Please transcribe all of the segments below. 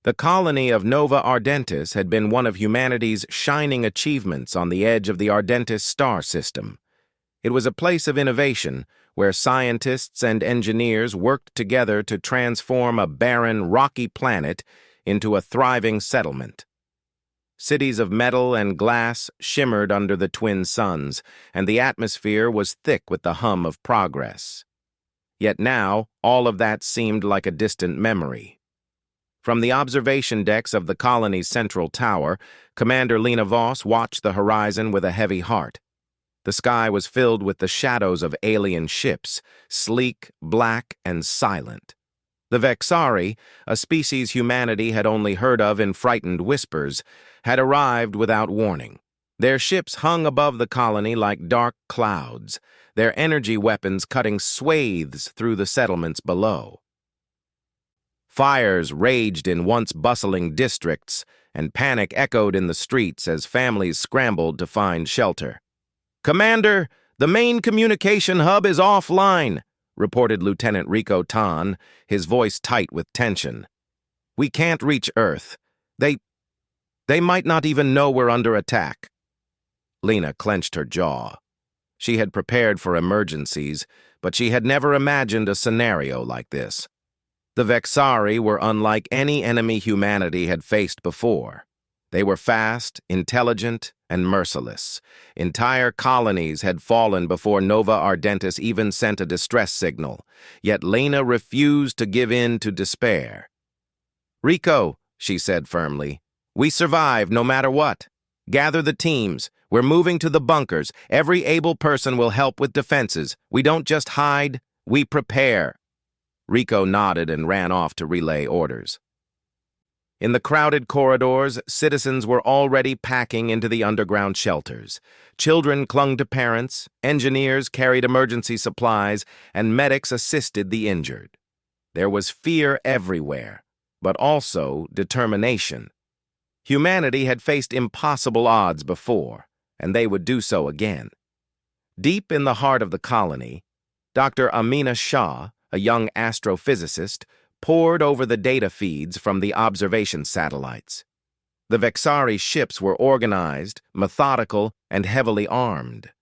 The colony of Nova Ardentis had been one of humanity's shining achievements on the edge of the Ardentis star system. It was a place of innovation where scientists and engineers worked together to transform a barren, rocky planet into a thriving settlement. Cities of metal and glass shimmered under the twin suns, and the atmosphere was thick with the hum of progress. Yet now, all of that seemed like a distant memory. From the observation decks of the colony's central tower, Commander Lena Voss watched the horizon with a heavy heart. The sky was filled with the shadows of alien ships, sleek, black, and silent. The Vexari, a species humanity had only heard of in frightened whispers, had arrived without warning. Their ships hung above the colony like dark clouds, their energy weapons cutting swathes through the settlements below. Fires raged in once bustling districts, and panic echoed in the streets as families scrambled to find shelter. "Commander, the main communication hub is offline," reported Lieutenant Rico Tan, his voice tight with tension. "We can't reach Earth. They might not even know we're under attack." Lena clenched her jaw. She had prepared for emergencies, but she had never imagined a scenario like this. The Vexari were unlike any enemy humanity had faced before. They were fast, intelligent, and merciless. Entire colonies had fallen before Nova Ardentis even sent a distress signal, yet Lena refused to give in to despair. "Rico," she said firmly, "we survive no matter what. Gather the teams. We're moving to the bunkers. Every able person will help with defenses. We don't just hide, we prepare." Rico nodded and ran off to relay orders. In the crowded corridors, citizens were already packing into the underground shelters. Children clung to parents, engineers carried emergency supplies, and medics assisted the injured. There was fear everywhere, but also determination. Humanity had faced impossible odds before, and they would do so again. Deep in the heart of the colony, Dr. Amina Shah, a young astrophysicist, pored over the data feeds from the observation satellites. The Vexari ships were organized, methodical, and heavily armed.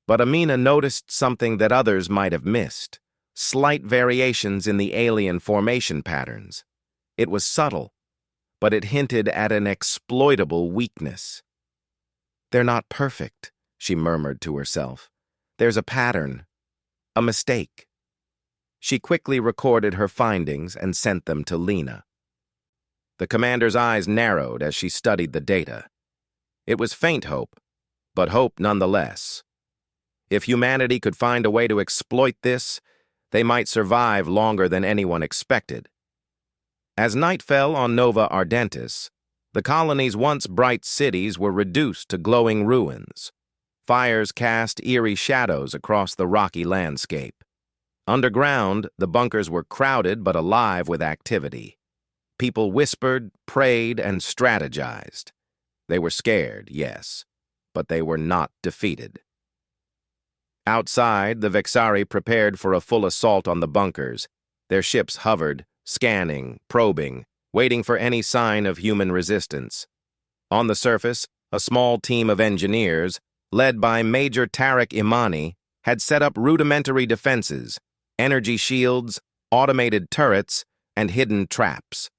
But Amina noticed something that others might have missed: slight variations in the alien formation patterns. It was subtle, but it hinted at an exploitable weakness. "They're not perfect," she murmured to herself. "There's a pattern, a mistake." She quickly recorded her findings and sent them to Lena. The commander's eyes narrowed as she studied the data. It was faint hope, but hope nonetheless. If humanity could find a way to exploit this, they might survive longer than anyone expected. As night fell on Nova Ardentis, the colony's once bright cities were reduced to glowing ruins. Fires cast eerie shadows across the rocky landscape. Underground, the bunkers were crowded but alive with activity. People whispered, prayed, and strategized. They were scared, yes, but they were not defeated. Outside, the Vexari prepared for a full assault on the bunkers. Their ships hovered, scanning, probing, waiting for any sign of human resistance. On the surface, a small team of engineers, led by Major Tarek Imani, had set up rudimentary defenses: energy shields, automated turrets, and hidden traps.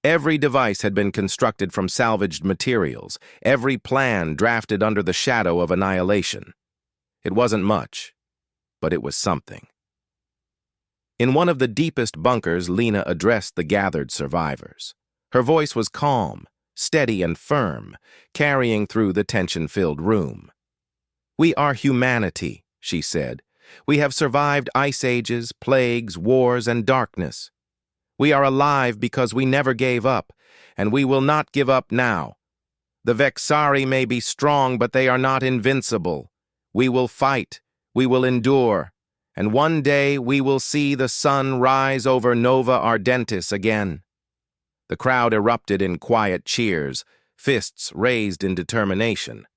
Every device had been constructed from salvaged materials, every plan drafted under the shadow of annihilation. It wasn't much, but it was something. In one of the deepest bunkers, Lena addressed the gathered survivors. Her voice was calm, steady, and firm, carrying through the tension-filled room. "We are humanity," she said. "We have survived ice ages, plagues, wars, and darkness. We are alive because we never gave up, and we will not give up now. The Vexari may be strong, but they are not invincible. We will fight, we will endure, and one day we will see the sun rise over Nova Ardentis again." The crowd erupted in quiet cheers, fists raised in determination.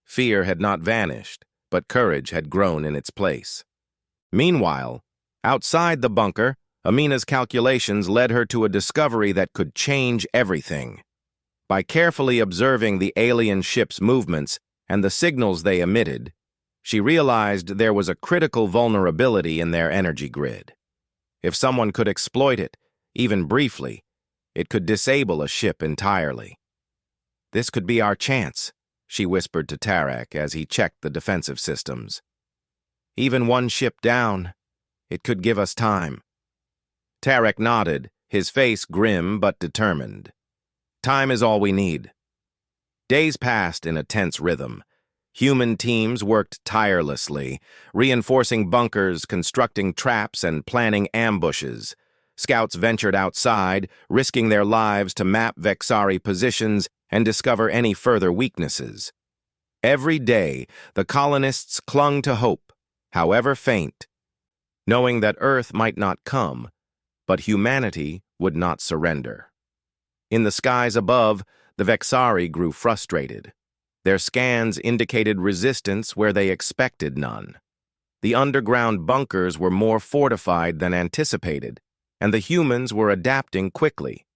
Fear had not vanished, but courage had grown in its place. Meanwhile, outside the bunker, Amina's calculations led her to a discovery that could change everything. By carefully observing the alien ship's movements and the signals they emitted, she realized there was a critical vulnerability in their energy grid. If someone could exploit it, even briefly, it could disable a ship entirely. "This could be our chance," she whispered to Tarek as he checked the defensive systems. "Even one ship down, it could give us time." Tarek nodded, his face grim but determined. "Time is all we need." Days passed in a tense rhythm. Human teams worked tirelessly, reinforcing bunkers, constructing traps, and planning ambushes. Scouts ventured outside, risking their lives to map Vexari positions and discover any further weaknesses. Every day, the colonists clung to hope, however faint, knowing that Earth might not come, but humanity would not surrender. In the skies above, the Vexari grew frustrated. Their scans indicated resistance where they expected none. The underground bunkers were more fortified than anticipated, and the humans were adapting quickly.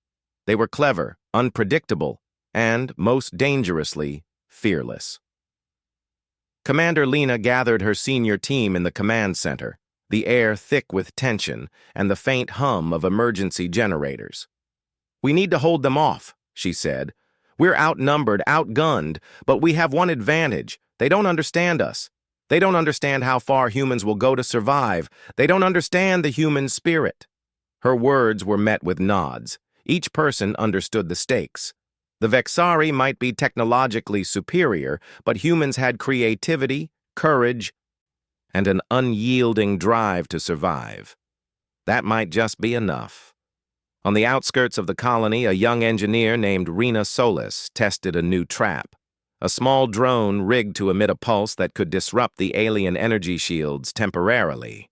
They were clever, unpredictable, and, most dangerously, fearless. Commander Lena gathered her senior team in the command center, the air thick with tension and the faint hum of emergency generators. "We need to hold them off," she said. "We're outnumbered, outgunned, but we have one advantage. They don't understand us. They don't understand how far humans will go to survive. They don't understand the human spirit." Her words were met with nods. Each person understood the stakes. The Vexari might be technologically superior, but humans had creativity, courage, and an unyielding drive to survive. That might just be enough. On the outskirts of the colony, a young engineer named Rena Solis tested a new trap, a small drone rigged to emit a pulse that could disrupt the alien energy shields temporarily.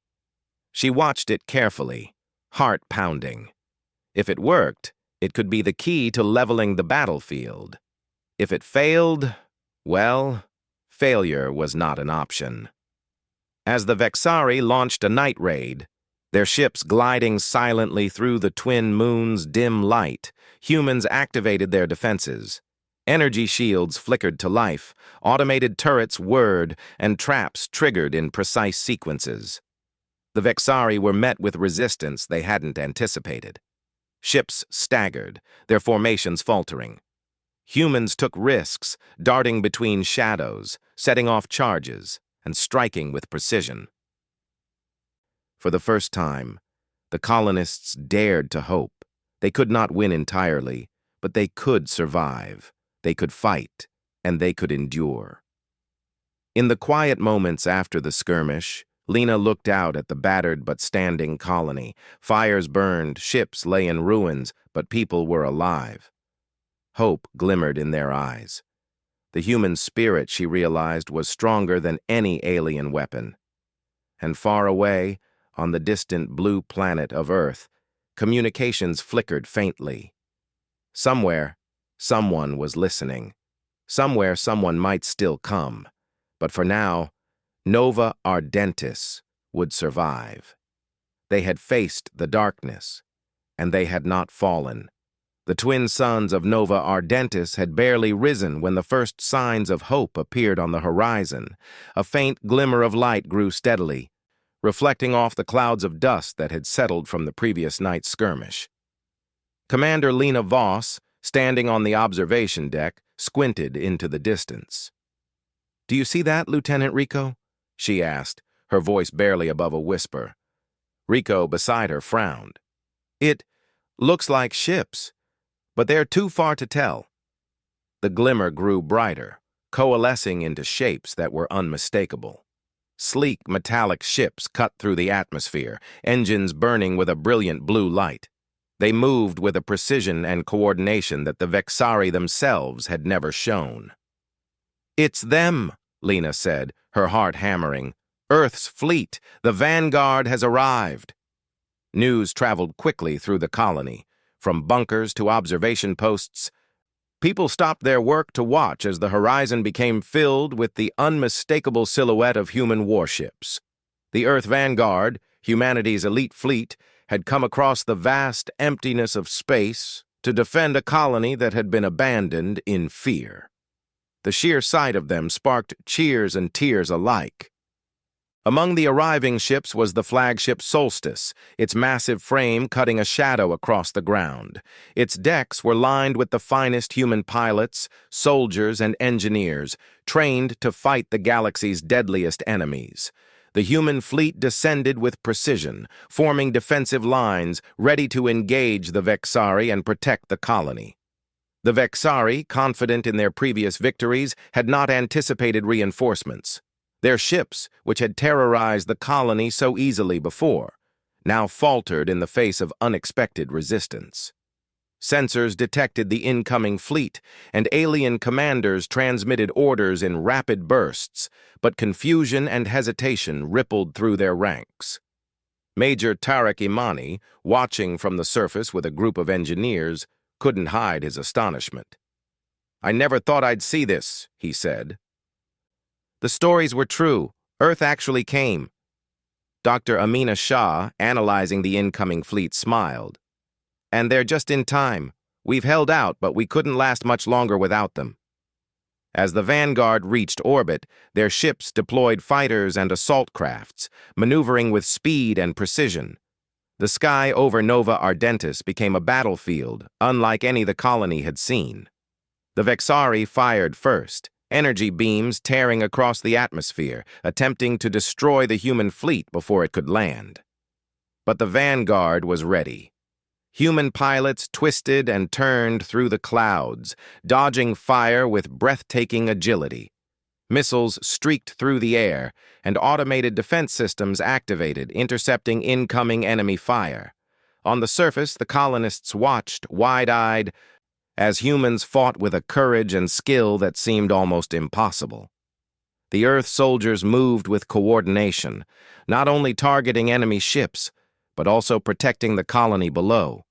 She watched it carefully, heart pounding. If it worked, it could be the key to leveling the battlefield. If it failed, well, failure was not an option. As the Vexari launched a night raid, their ships gliding silently through the twin moons' dim light, humans activated their defenses. Energy shields flickered to life, automated turrets whirred, and traps triggered in precise sequences. The Vexari were met with resistance they hadn't anticipated. Ships staggered, their formations faltering. Humans took risks, darting between shadows, setting off charges, and striking with precision. For the first time, the colonists dared to hope. They could not win entirely, but they could survive. They could fight, and they could endure. In the quiet moments after the skirmish, Lena looked out at the battered but standing colony. Fires burned, ships lay in ruins, but people were alive. Hope glimmered in their eyes. The human spirit, she realized, was stronger than any alien weapon. And far away, on the distant blue planet of Earth, communications flickered faintly. Somewhere, someone was listening. Somewhere, someone might still come. But for now, Nova Ardentis would survive. They had faced the darkness, and they had not fallen. The twin suns of Nova Ardentis had barely risen when the first signs of hope appeared on the horizon. A faint glimmer of light grew steadily, reflecting off the clouds of dust that had settled from the previous night's skirmish. Commander Lena Voss, standing on the observation deck, squinted into the distance. "Do you see that, Lieutenant Rico?" she asked, her voice barely above a whisper. Rico, beside her, frowned. "It looks like ships, but they're too far to tell." The glimmer grew brighter, coalescing into shapes that were unmistakable. Sleek, metallic ships cut through the atmosphere, engines burning with a brilliant blue light. They moved with a precision and coordination that the Vexari themselves had never shown. "It's them," Lena said, her heart hammering. "Earth's fleet, the vanguard has arrived." News traveled quickly through the colony. From bunkers to observation posts, people stopped their work to watch as the horizon became filled with the unmistakable silhouette of human warships. The Earth Vanguard, humanity's elite fleet, had come across the vast emptiness of space to defend a colony that had been abandoned in fear. The sheer sight of them sparked cheers and tears alike. Among the arriving ships was the flagship Solstice, its massive frame cutting a shadow across the ground. Its decks were lined with the finest human pilots, soldiers, and engineers, trained to fight the galaxy's deadliest enemies. The human fleet descended with precision, forming defensive lines, ready to engage the Vexari and protect the colony. The Vexari, confident in their previous victories, had not anticipated reinforcements. Their ships, which had terrorized the colony so easily before, now faltered in the face of unexpected resistance. Sensors detected the incoming fleet, and alien commanders transmitted orders in rapid bursts, but confusion and hesitation rippled through their ranks. Major Tarek Imani, watching from the surface with a group of engineers, couldn't hide his astonishment. "I never thought I'd see this," he said. The stories were true. Earth actually came. Dr. Amina Shah, analyzing the incoming fleet, smiled. "And they're just in time. We've held out, but we couldn't last much longer without them." As the Vanguard reached orbit, their ships deployed fighters and assault crafts, maneuvering with speed and precision. The sky over Nova Ardentis became a battlefield, unlike any the colony had seen. The Vexari fired first, energy beams tearing across the atmosphere, attempting to destroy the human fleet before it could land. But the Vanguard was ready. Human pilots twisted and turned through the clouds, dodging fire with breathtaking agility. Missiles streaked through the air, and automated defense systems activated, intercepting incoming enemy fire. On the surface, the colonists watched, wide-eyed, as humans fought with a courage and skill that seemed almost impossible. The Earth soldiers moved with coordination, not only targeting enemy ships, but also protecting the colony below.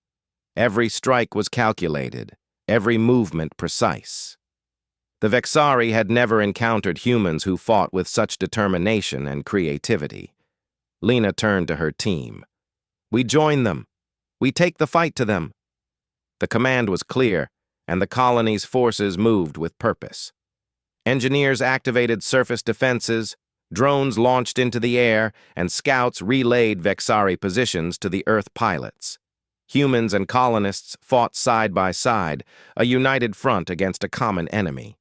Every strike was calculated, every movement precise. The Vexari had never encountered humans who fought with such determination and creativity. Lena turned to her team. "We join them. We take the fight to them." The command was clear, and the colony's forces moved with purpose. Engineers activated surface defenses, drones launched into the air, and scouts relayed Vexari positions to the Earth pilots. Humans and colonists fought side by side, a united front against a common enemy.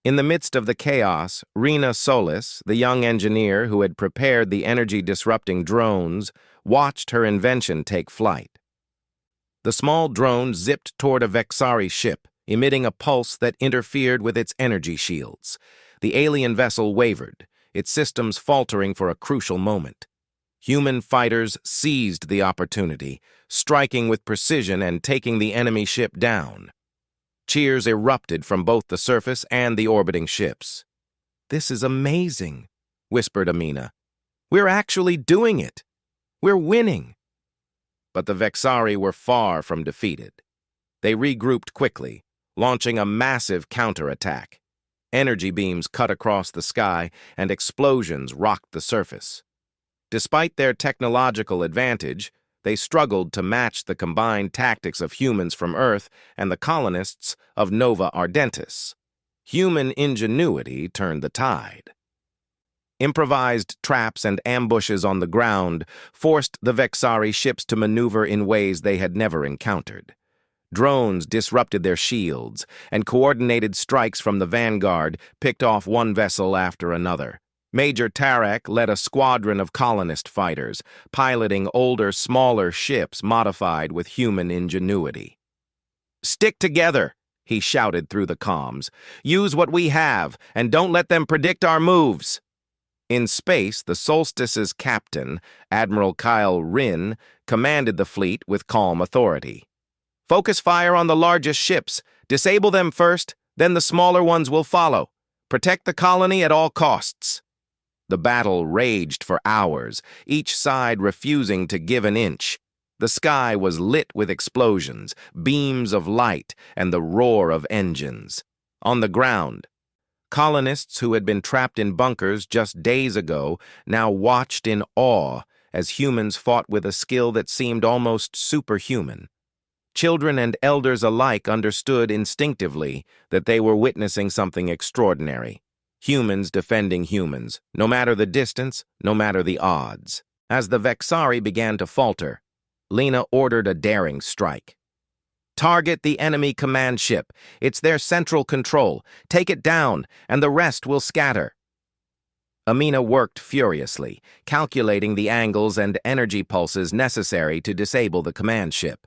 In the midst of the chaos, Rena Solis, the young engineer who had prepared the energy-disrupting drones, watched her invention take flight. The small drone zipped toward a Vexari ship, emitting a pulse that interfered with its energy shields. The alien vessel wavered, its systems faltering for a crucial moment. Human fighters seized the opportunity, striking with precision and taking the enemy ship down. Cheers erupted from both the surface and the orbiting ships. "This is amazing," whispered Amina. "We're actually doing it. We're winning." But the Vexari were far from defeated. They regrouped quickly, launching a massive counterattack. Energy beams cut across the sky, and explosions rocked the surface. Despite their technological advantage, they struggled to match the combined tactics of humans from Earth and the colonists of Nova Ardentis. Human ingenuity turned the tide. Improvised traps and ambushes on the ground forced the Vexari ships to maneuver in ways they had never encountered. Drones disrupted their shields, and coordinated strikes from the Vanguard picked off one vessel after another. Major Tarek led a squadron of colonist fighters, piloting older, smaller ships modified with human ingenuity. "Stick together," he shouted through the comms. "Use what we have, and don't let them predict our moves." In space, the Solstice's captain, Admiral Kyle Rinn, commanded the fleet with calm authority. "Focus fire on the largest ships. Disable them first, then the smaller ones will follow. Protect the colony at all costs." The battle raged for hours, each side refusing to give an inch. The sky was lit with explosions, beams of light, and the roar of engines. On the ground, colonists who had been trapped in bunkers just days ago now watched in awe as humans fought with a skill that seemed almost superhuman. Children and elders alike understood instinctively that they were witnessing something extraordinary. Humans defending humans, no matter the distance, no matter the odds. As the Vexari began to falter, Lena ordered a daring strike. Target the enemy command ship. It's their central control. Take it down, and the rest will scatter. Amina worked furiously, calculating the angles and energy pulses necessary to disable the command ship.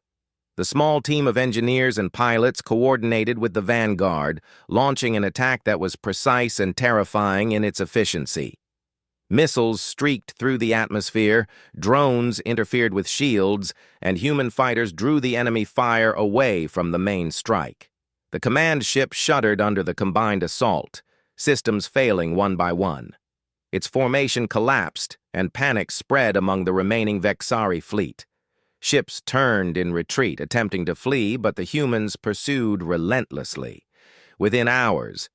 The small team of engineers and pilots coordinated with the vanguard, launching an attack that was precise and terrifying in its efficiency. Missiles streaked through the atmosphere, drones interfered with shields, and human fighters drew the enemy fire away from the main strike. The command ship shuddered under the combined assault, systems failing one by one. Its formation collapsed, and panic spread among the remaining Vexari fleet. Ships turned in retreat, attempting to flee, but the humans pursued relentlessly. Within hours,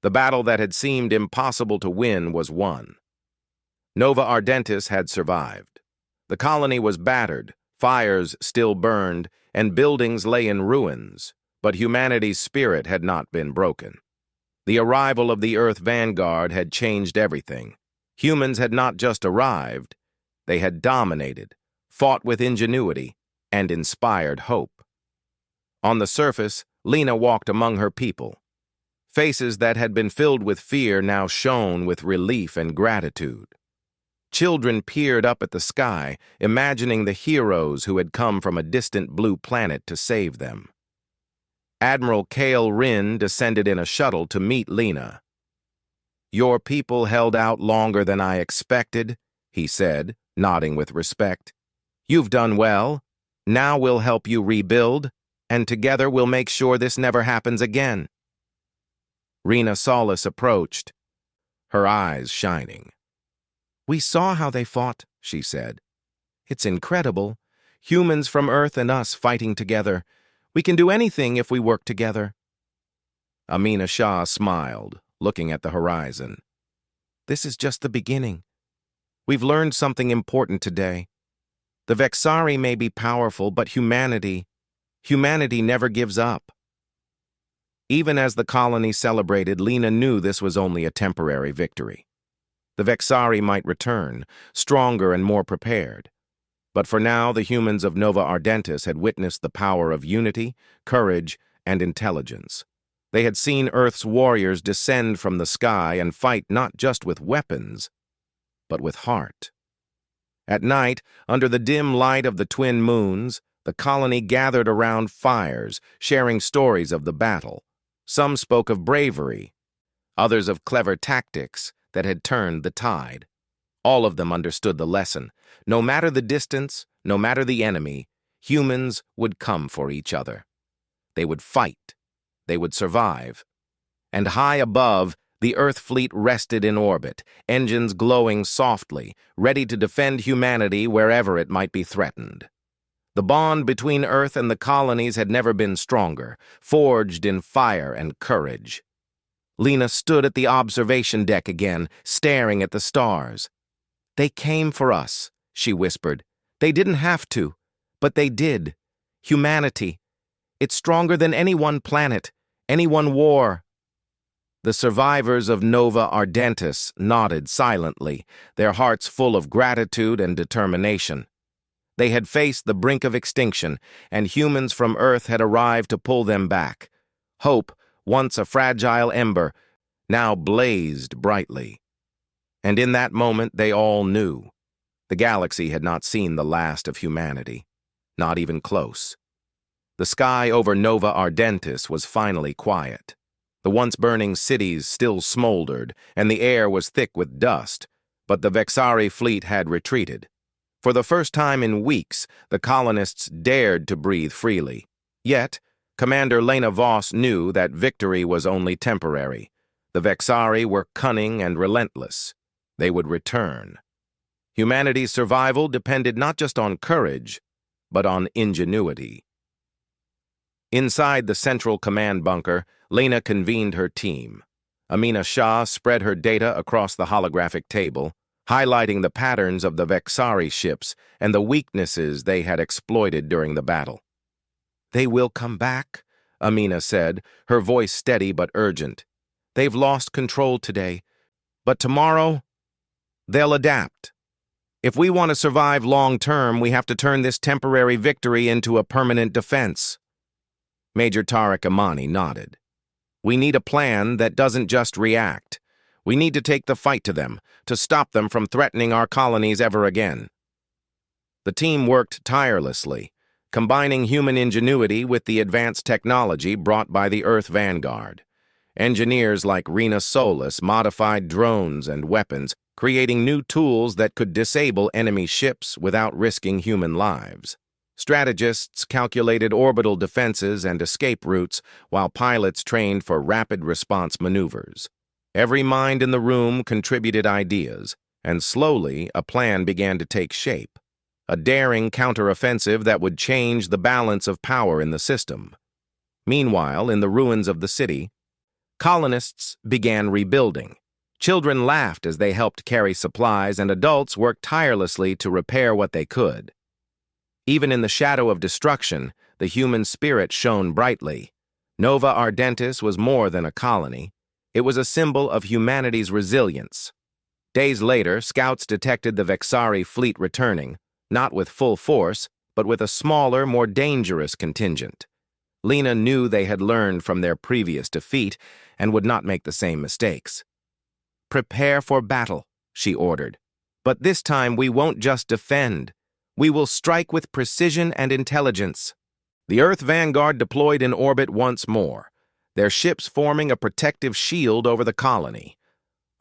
the battle that had seemed impossible to win was won. Nova Ardentis had survived. The colony was battered, fires still burned, and buildings lay in ruins, but humanity's spirit had not been broken. The arrival of the Earth Vanguard had changed everything. Humans had not just arrived, they had dominated, fought with ingenuity, and inspired hope. On the surface, Lena walked among her people. Faces that had been filled with fear now shone with relief and gratitude. Children peered up at the sky, imagining the heroes who had come from a distant blue planet to save them. Admiral Kale Rin descended in a shuttle to meet Lena. "Your people held out longer than I expected," he said, nodding with respect. "You've done well. Now we'll help you rebuild, and together we'll make sure this never happens again." Rena Solis approached, her eyes shining. "We saw how they fought," she said. "It's incredible. Humans from Earth and us fighting together. We can do anything if we work together." Amina Shah smiled, looking at the horizon. "This is just the beginning. We've learned something important today. The Vexari may be powerful, but humanity never gives up." Even as the colony celebrated, Lena knew this was only a temporary victory. The Vexari might return, stronger and more prepared. But for now, the humans of Nova Ardentis had witnessed the power of unity, courage, and intelligence. They had seen Earth's warriors descend from the sky and fight not just with weapons, but with heart. At night, under the dim light of the twin moons, the colony gathered around fires, sharing stories of the battle. Some spoke of bravery, others of clever tactics that had turned the tide. All of them understood the lesson. No matter the distance, no matter the enemy, humans would come for each other. They would fight. They would survive. And high above, the Earth fleet rested in orbit, engines glowing softly, ready to defend humanity wherever it might be threatened. The bond between Earth and the colonies had never been stronger, forged in fire and courage. Lena stood at the observation deck again, staring at the stars. "They came for us," she whispered. "They didn't have to, but they did. Humanity. It's stronger than any one planet, any one war." The survivors of Nova Ardentis nodded silently, their hearts full of gratitude and determination. They had faced the brink of extinction, and humans from Earth had arrived to pull them back. Hope, once a fragile ember, now blazed brightly. And in that moment they all knew. The galaxy had not seen the last of humanity, not even close. The sky over Nova Ardentis was finally quiet. The once-burning cities still smoldered, and the air was thick with dust, but the Vexari fleet had retreated. For the first time in weeks, the colonists dared to breathe freely. Yet, Commander Lena Voss knew that victory was only temporary. The Vexari were cunning and relentless. They would return. Humanity's survival depended not just on courage, but on ingenuity. Inside the central command bunker, Lena convened her team. Amina Shah spread her data across the holographic table. highlighting the patterns of the Vexari ships and the weaknesses they had exploited during the battle. "They will come back," Amina said, her voice steady but urgent. "They've lost control today, but tomorrow, they'll adapt. If we want to survive long-term, we have to turn this temporary victory into a permanent defense." Major Tariq Amani nodded. "We need a plan that doesn't just react. We need to take the fight to them, to stop them from threatening our colonies ever again." The team worked tirelessly, combining human ingenuity with the advanced technology brought by the Earth Vanguard. Engineers like Rena Solis modified drones and weapons, creating new tools that could disable enemy ships without risking human lives. Strategists calculated orbital defenses and escape routes, while pilots trained for rapid response maneuvers. Every mind in the room contributed ideas, and slowly a plan began to take shape. A daring counteroffensive that would change the balance of power in the system. Meanwhile, in the ruins of the city, colonists began rebuilding. Children laughed as they helped carry supplies, and adults worked tirelessly to repair what they could. Even in the shadow of destruction, the human spirit shone brightly. Nova Ardentis was more than a colony. It was a symbol of humanity's resilience. Days later, scouts detected the Vexari fleet returning, not with full force, but with a smaller, more dangerous contingent. Lena knew they had learned from their previous defeat and would not make the same mistakes. "Prepare for battle," she ordered. "But this time we won't just defend. We will strike with precision and intelligence." The Earth Vanguard deployed in orbit once more, their ships forming a protective shield over the colony.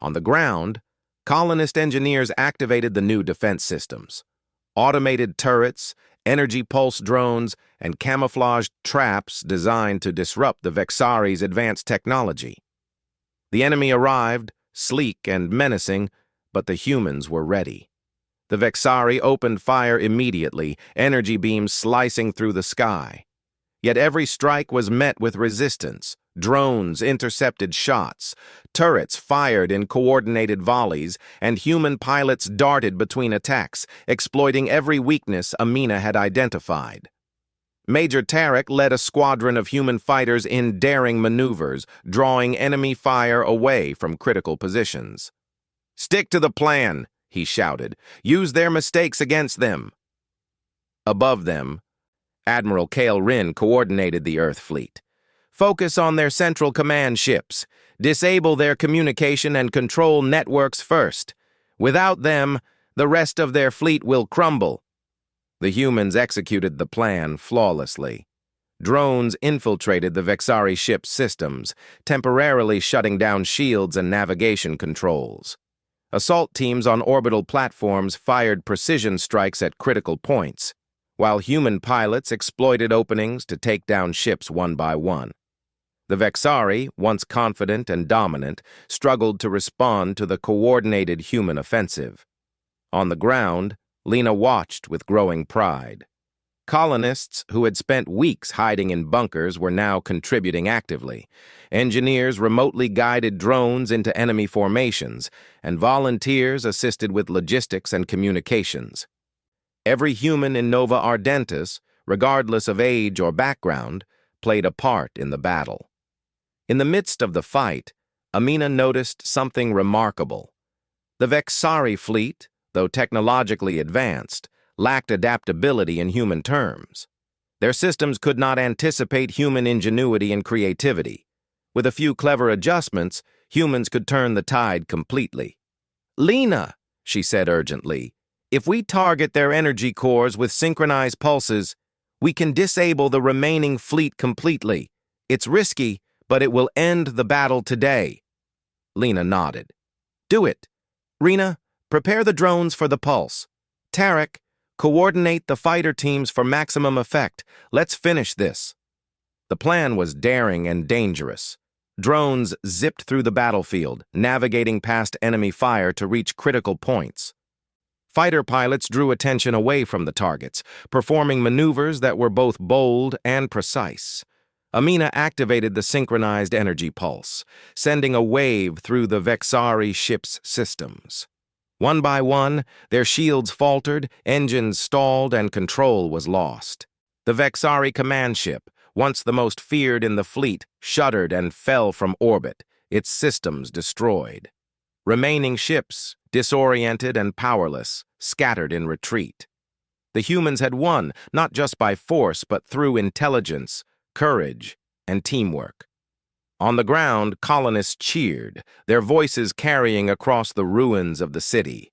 On the ground, colonist engineers activated the new defense systems. Automated turrets, energy pulse drones, and camouflaged traps designed to disrupt the Vexari's advanced technology. The enemy arrived, sleek and menacing, but the humans were ready. The Vexari opened fire immediately, energy beams slicing through the sky. Yet every strike was met with resistance. Drones intercepted shots, turrets fired in coordinated volleys, and human pilots darted between attacks, exploiting every weakness Amina had identified. Major Tariq led a squadron of human fighters in daring maneuvers, drawing enemy fire away from critical positions. "Stick to the plan," he shouted. "Use their mistakes against them." Above them, Admiral Kale Rin coordinated the Earth fleet. "Focus on their central command ships. Disable their communication and control networks first. Without them, the rest of their fleet will crumble." The humans executed the plan flawlessly. Drones infiltrated the Vexari ship's systems, temporarily shutting down shields and navigation controls. Assault teams on orbital platforms fired precision strikes at critical points, while human pilots exploited openings to take down ships one by one. The Vexari, once confident and dominant, struggled to respond to the coordinated human offensive. On the ground, Lena watched with growing pride. Colonists who had spent weeks hiding in bunkers were now contributing actively. Engineers remotely guided drones into enemy formations, and volunteers assisted with logistics and communications. Every human in Nova Ardentis, regardless of age or background, played a part in the battle. In the midst of the fight, Amina noticed something remarkable. The Vexari fleet, though technologically advanced, lacked adaptability in human terms. Their systems could not anticipate human ingenuity and creativity. With a few clever adjustments, humans could turn the tide completely. "Lena," she said urgently, "if we target their energy cores with synchronized pulses, we can disable the remaining fleet completely. It's risky, but it will end the battle today." Lena nodded. "Do it. Rena, prepare the drones for the pulse. Tariq, coordinate the fighter teams for maximum effect. Let's finish this." The plan was daring and dangerous. Drones zipped through the battlefield, navigating past enemy fire to reach critical points. Fighter pilots drew attention away from the targets, performing maneuvers that were both bold and precise. Amina activated the synchronized energy pulse, sending a wave through the Vexari ship's systems. One by one, their shields faltered, engines stalled, and control was lost. The Vexari command ship, once the most feared in the fleet, shuddered and fell from orbit, its systems destroyed. Remaining ships, disoriented and powerless, scattered in retreat. The humans had won, not just by force, but through intelligence, courage, and teamwork. On the ground, colonists cheered, their voices carrying across the ruins of the city.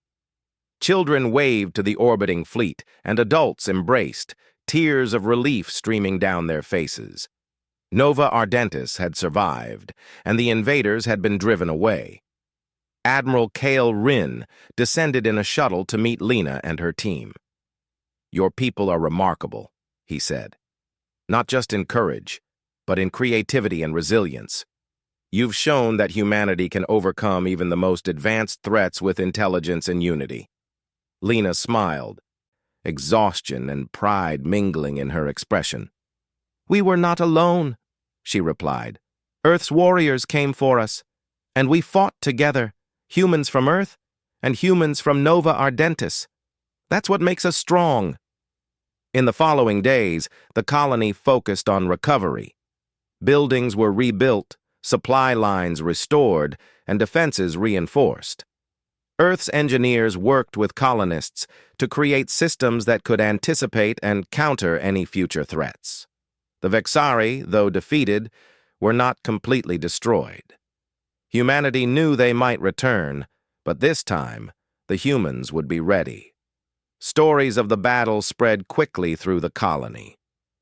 Children waved to the orbiting fleet, and adults embraced, tears of relief streaming down their faces. Nova Ardentis had survived, and the invaders had been driven away. Admiral Kale Rin descended in a shuttle to meet Lena and her team. "Your people are remarkable," he said. "Not just in courage, but in creativity and resilience. You've shown that humanity can overcome even the most advanced threats with intelligence and unity." Lena smiled, exhaustion and pride mingling in her expression. "We were not alone," she replied. "Earth's warriors came for us, and we fought together, humans from Earth and humans from Nova Ardentis. That's what makes us strong." In the following days, the colony focused on recovery. Buildings were rebuilt, supply lines restored, and defenses reinforced. Earth's engineers worked with colonists to create systems that could anticipate and counter any future threats. The Vexari, though defeated, were not completely destroyed. Humanity knew they might return, but this time, the humans would be ready. Stories of the battle spread quickly through the colony.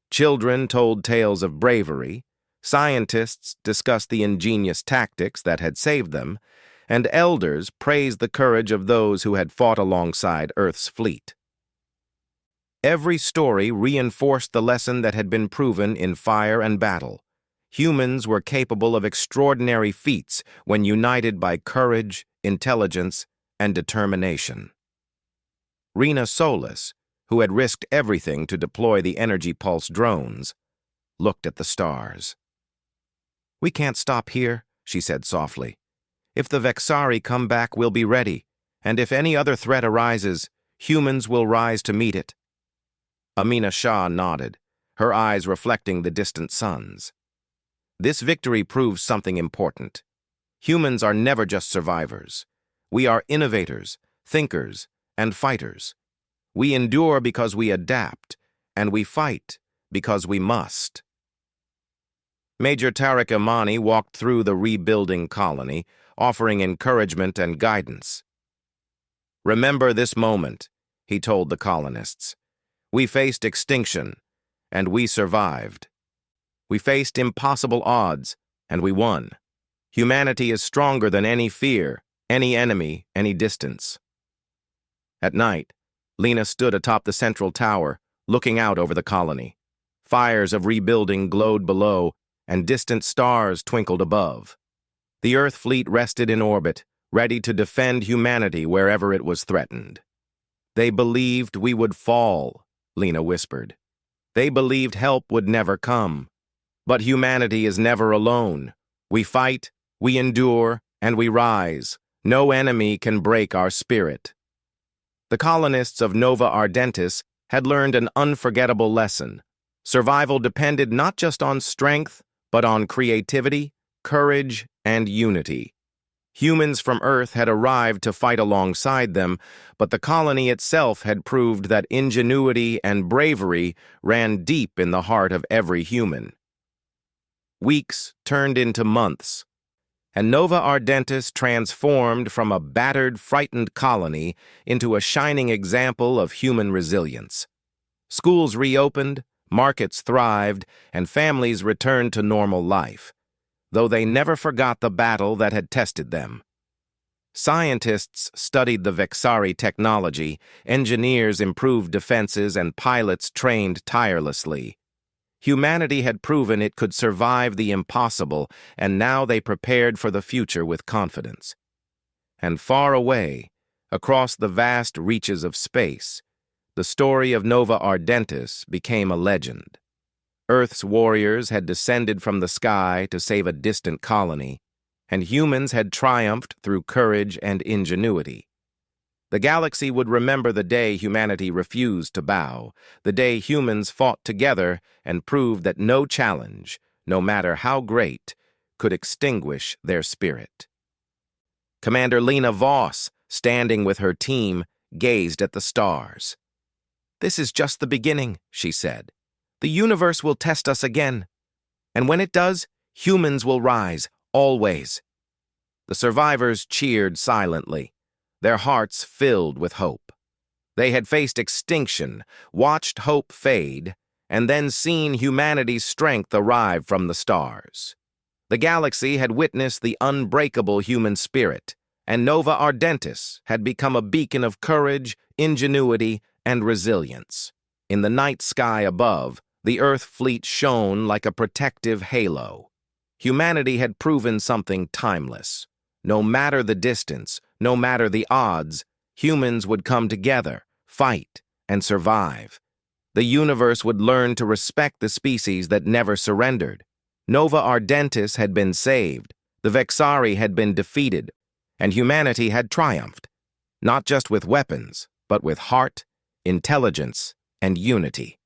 Children told tales of bravery, scientists discussed the ingenious tactics that had saved them, and elders praised the courage of those who had fought alongside Earth's fleet. Every story reinforced the lesson that had been proven in fire and battle. Humans were capable of extraordinary feats when united by courage, intelligence, and determination. Rena Solis, who had risked everything to deploy the energy pulse drones, looked at the stars. "We can't stop here," she said softly. "If the Vexari come back, we'll be ready, and if any other threat arises, humans will rise to meet it." Amina Shah nodded, her eyes reflecting the distant suns. "This victory proves something important. Humans are never just survivors. We are innovators, thinkers, and fighters. We endure because we adapt, and we fight because we must." Major Tariq Imani walked through the rebuilding colony, offering encouragement and guidance. "Remember this moment," he told the colonists. "We faced extinction, and we survived. We faced impossible odds, and we won. Humanity is stronger than any fear, any enemy, any distance." At night, Lena stood atop the central tower, looking out over the colony. Fires of rebuilding glowed below, and distant stars twinkled above. The Earth fleet rested in orbit, ready to defend humanity wherever it was threatened. "They believed we would fall," Lena whispered. "They believed help would never come. But humanity is never alone. We fight, we endure, and we rise. No enemy can break our spirit." The colonists of Nova Ardentis had learned an unforgettable lesson. Survival depended not just on strength, but on creativity, courage, and unity. Humans from Earth had arrived to fight alongside them, but the colony itself had proved that ingenuity and bravery ran deep in the heart of every human. Weeks turned into months, and Nova Ardentis transformed from a battered, frightened colony into a shining example of human resilience. Schools reopened, markets thrived, and families returned to normal life, though they never forgot the battle that had tested them. Scientists studied the Vexari technology, engineers improved defenses, and pilots trained tirelessly. Humanity had proven it could survive the impossible, and now they prepared for the future with confidence. And far away, across the vast reaches of space, the story of Nova Ardentis became a legend. Earth's warriors had descended from the sky to save a distant colony, and humans had triumphed through courage and ingenuity. The galaxy would remember the day humanity refused to bow, the day humans fought together and proved that no challenge, no matter how great, could extinguish their spirit. Commander Lena Voss, standing with her team, gazed at the stars. "This is just the beginning," she said. "The universe will test us again. And when it does, humans will rise, always." The survivors cheered silently, their hearts filled with hope. They had faced extinction, watched hope fade, and then seen humanity's strength arrive from the stars. The galaxy had witnessed the unbreakable human spirit, and Nova Ardentis had become a beacon of courage, ingenuity, and resilience. In the night sky above, the Earth fleet shone like a protective halo. Humanity had proven something timeless. No matter the distance, no matter the odds, humans would come together, fight, and survive. The universe would learn to respect the species that never surrendered. Nova Ardentis had been saved, the Vexari had been defeated, and humanity had triumphed, not just with weapons, but with heart, intelligence, and unity.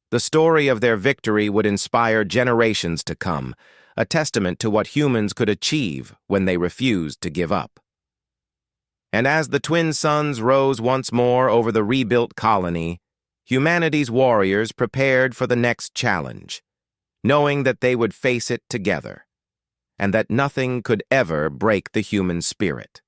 The story of their victory would inspire generations to come, a testament to what humans could achieve when they refused to give up. And as the twin suns rose once more over the rebuilt colony, humanity's warriors prepared for the next challenge, knowing that they would face it together, and that nothing could ever break the human spirit.